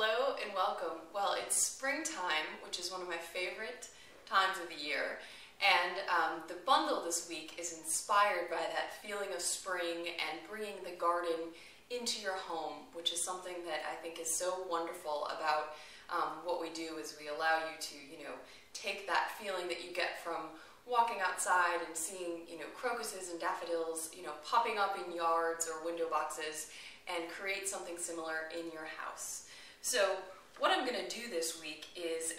Hello and welcome. Well, it's springtime, which is one of my favorite times of the year, and the bundle this week is inspired by that feeling of spring and bringing the garden into your home, which is something that I think is so wonderful about what we do is we allow you to, take that feeling that you get from walking outside and seeing, crocuses and daffodils, popping up in yards or window boxes, and create something similar in your house. So what I'm going to do this week is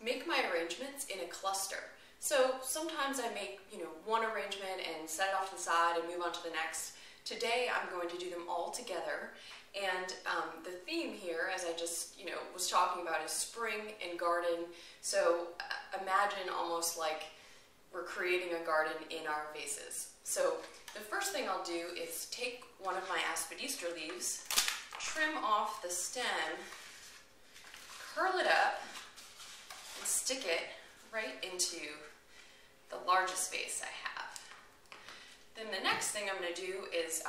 make my arrangements in a cluster. So sometimes I make, one arrangement and set it off to the side and move on to the next. Today I'm going to do them all together. And the theme here, as I just, was talking about, is spring and garden. So imagine almost like we're creating a garden in our vases. So the first thing I'll do is take one of my aspidistra leaves, trim off the stem, curl it up, and stick it right into the largest vase I have. Then the next thing I'm going to do is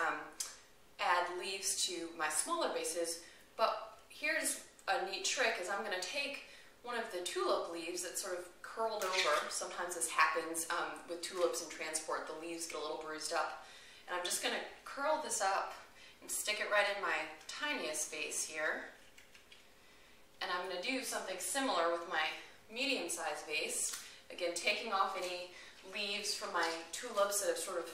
add leaves to my smaller vases, but here's a neat trick, is I'm going to take one of the tulip leaves that's sort of curled over. Sometimes this happens with tulips in transport, the leaves get a little bruised up. And I'm just going to curl this up and stick it right in my tiniest vase here. And I'm going to do something similar with my medium-sized vase. Again, taking off any leaves from my tulips that have sort of,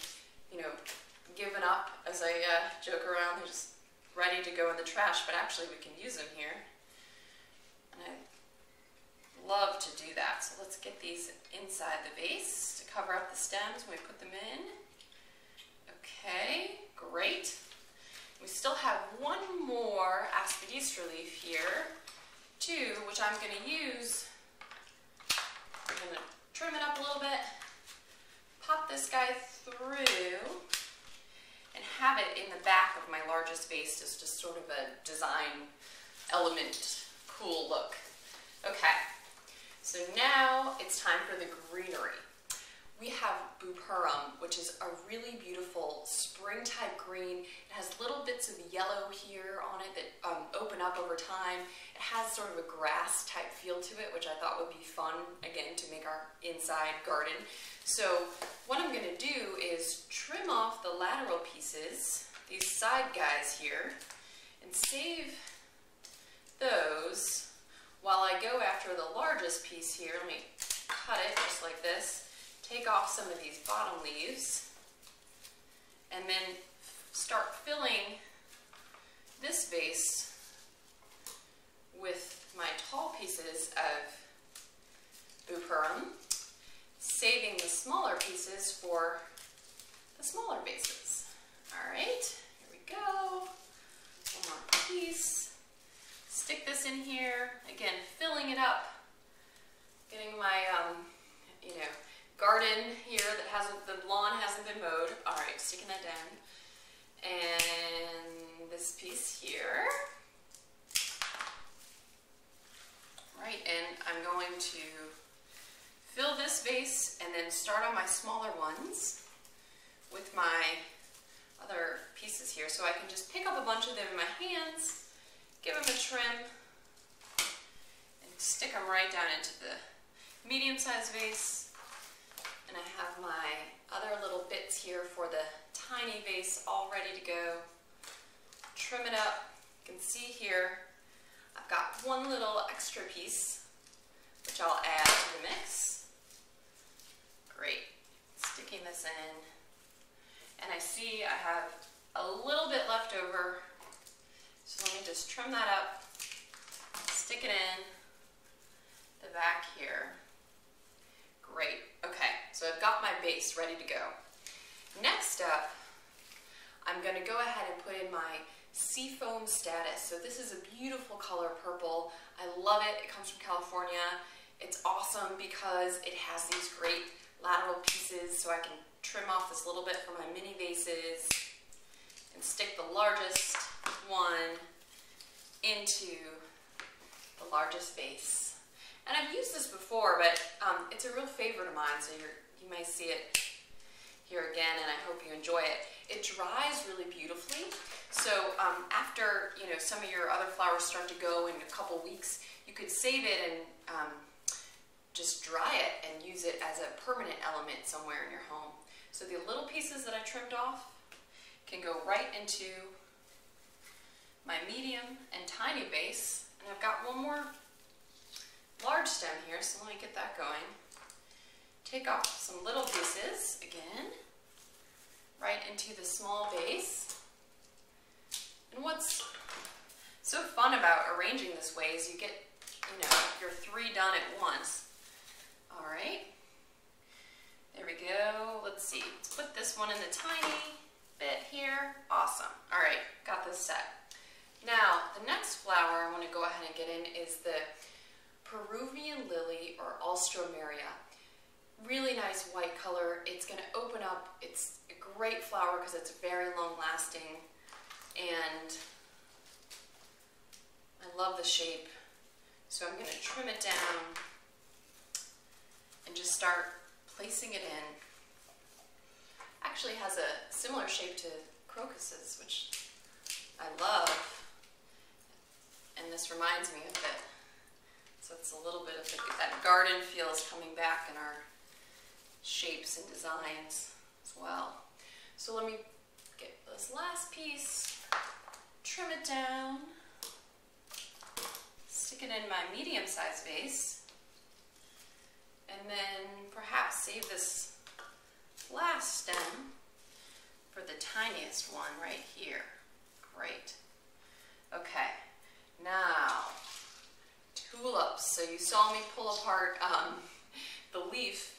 given up as I joke around. They're just ready to go in the trash, but actually we can use them here. And I love to do that. So let's get these inside the vase to cover up the stems when we put them in. Okay, great. We still have one more aspidistra leaf here, too, which I'm going to use. I'm going to trim it up a little bit, pop this guy through, and have it in the back of my largest vase, just sort of a design element, cool look. Okay, so now it's time for the greenery. We have Buperum, which is a really beautiful spring-type green. It has little bits of yellow here on it that open up over time. It has sort of a grass-type feel to it, which I thought would be fun, again, to make our inside garden. So what I'm going to do is trim off the lateral pieces, these side guys here, and save those while I go after the largest piece here. Let me cut it just like this. Take off some of these bottom leaves, and then start filling this vase with my tall pieces of Buperum, saving the smaller pieces for the smaller vases. All right, here we go. One more piece. Stick this in here. Again, filling it up, getting my, garden here that the lawn hasn't been mowed. All right, sticking that down. And this piece here. Right, and I'm going to fill this vase and then start on my smaller ones with my other pieces here. So I can just pick up a bunch of them in my hands, give them a trim, and stick them right down into the medium-sized vase. And I have my other little bits here for the tiny vase all ready to go. Trim it up. You can see here I've got one little extra piece, which I'll add to the mix. Great. Sticking this in. And I see I have a little bit left over. So let me just trim that up, stick it in the back here. Great. Okay, so I've got my base ready to go. Next up, I'm going to go ahead and put in my Seafoam Status. So this is a beautiful color, purple. I love it. It comes from California. It's awesome because it has these great lateral pieces, so I can trim off this little bit for my mini vases and stick the largest one into the largest vase. And I've used this before, but it's a real favorite of mine, so you may see it here again, and I hope you enjoy it. It dries really beautifully. So after some of your other flowers start to go in a couple weeks, you could save it and just dry it and use it as a permanent element somewhere in your home. So the little pieces that I trimmed off can go right into my medium and tiny vase. And I've got one more large stem here, so let me get that going. Take off some little pieces again, right into the small vase. And what's so fun about arranging this way is you get, your 3 done at once. All right, there we go. Let's see, let's put this one in the tiny bit here. Awesome. All right, got this set. Now, the next flower I want to go ahead and get in is the Peruvian lily, or Alstroemeria. Really nice white color. It's going to open up. It's a great flower because it's very long lasting, and I love the shape. So I'm going to trim it down and just start placing it in. Actually has a similar shape to crocuses, which I love, and this reminds me of it. So it's a little bit of that garden feel is coming back in our shapes and designs as well. So let me get this last piece, trim it down, stick it in my medium-sized vase, and then perhaps save this last stem for the tiniest one right here. Great. Okay, now tulips. So you saw me pull apart the leaf.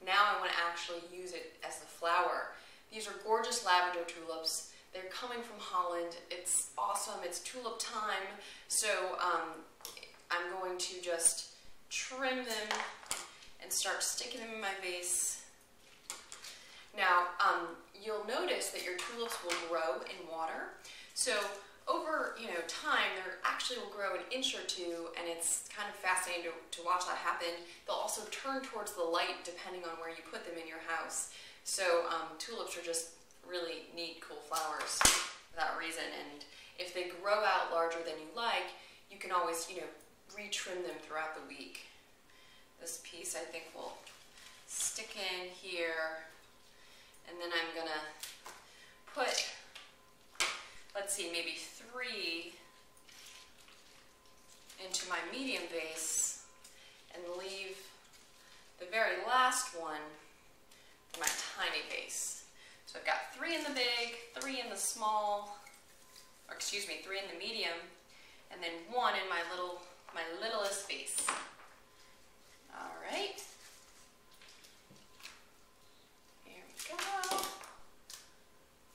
Now I want to actually use it as the flower. These are gorgeous lavender tulips. They're coming from Holland. It's awesome. It's tulip time. So I'm going to just trim them and start sticking them in my vase. Now, you'll notice that your tulips will grow in water. So over time, they actually will grow an inch or two, and it's kind of fascinating to watch that happen. They'll also turn towards the light depending on where you put them in your house. So tulips are just really neat, cool flowers for that reason. And if they grow out larger than you like, you can always, retrim them throughout the week. This piece I think will stick in here, and then I'm gonna put, let's see, maybe 3 into my medium vase and leave the very last one for my tiny vase. So I've got 3 in the big, 3 in the small, or excuse me, 3 in the medium, and then 1 in my littlest vase. All right. Here we go.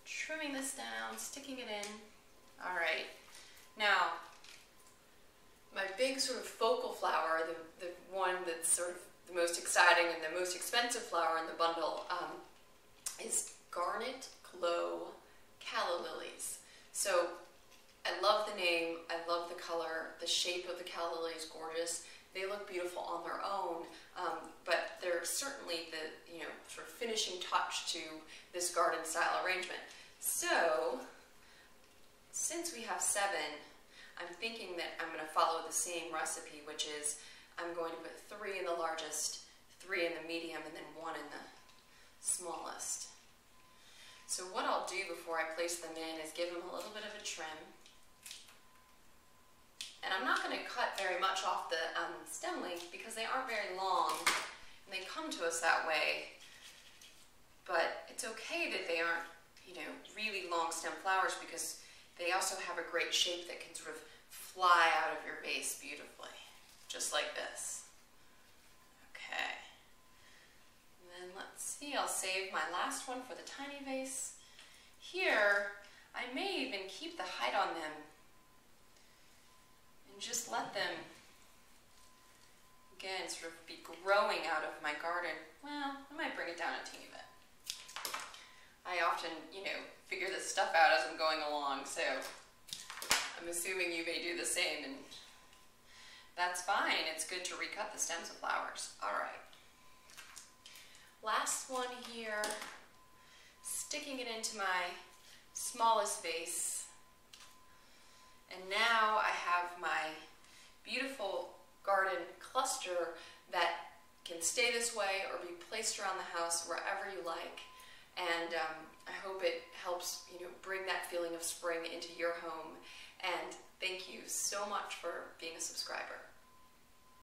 Trimming this down, sticking it in. All right. Now, my big sort of focal flower, the one that's sort of the most exciting and the most expensive flower in the bundle, is Garnet Glow Calla Lilies. So I love the name, I love the color, the shape of the calla lily is gorgeous. They look beautiful on their own, but they're certainly the sort of finishing touch to this garden style arrangement. So since we have 7, I'm thinking that I'm going to follow the same recipe, which is I'm going to put 3 in the largest, 3 in the medium, and then 1 in the smallest. So what I'll do before I place them in is give them a little bit of a trim. And I'm not going to cut very much off the stem length because they aren't very long, and they come to us that way. But it's okay that they aren't, really long stem flowers, because they also have a great shape that can sort of fly out of your vase beautifully, just like this. Okay. And then let's see, I'll save my last one for the tiny vase. Here, I may even keep the height on them and just let them, again, sort of be growing out of my garden. Well, I might bring it down a teeny bit. I often, figure this stuff out as I'm going along, so I'm assuming you may do the same, and that's fine. It's good to recut the stems of flowers. All right. Last one here. sticking it into my smallest vase. And now I have my beautiful garden cluster that can stay this way or be placed around the house wherever you like. And I hope it helps, bring that feeling of spring into your home. And thank you so much for being a subscriber.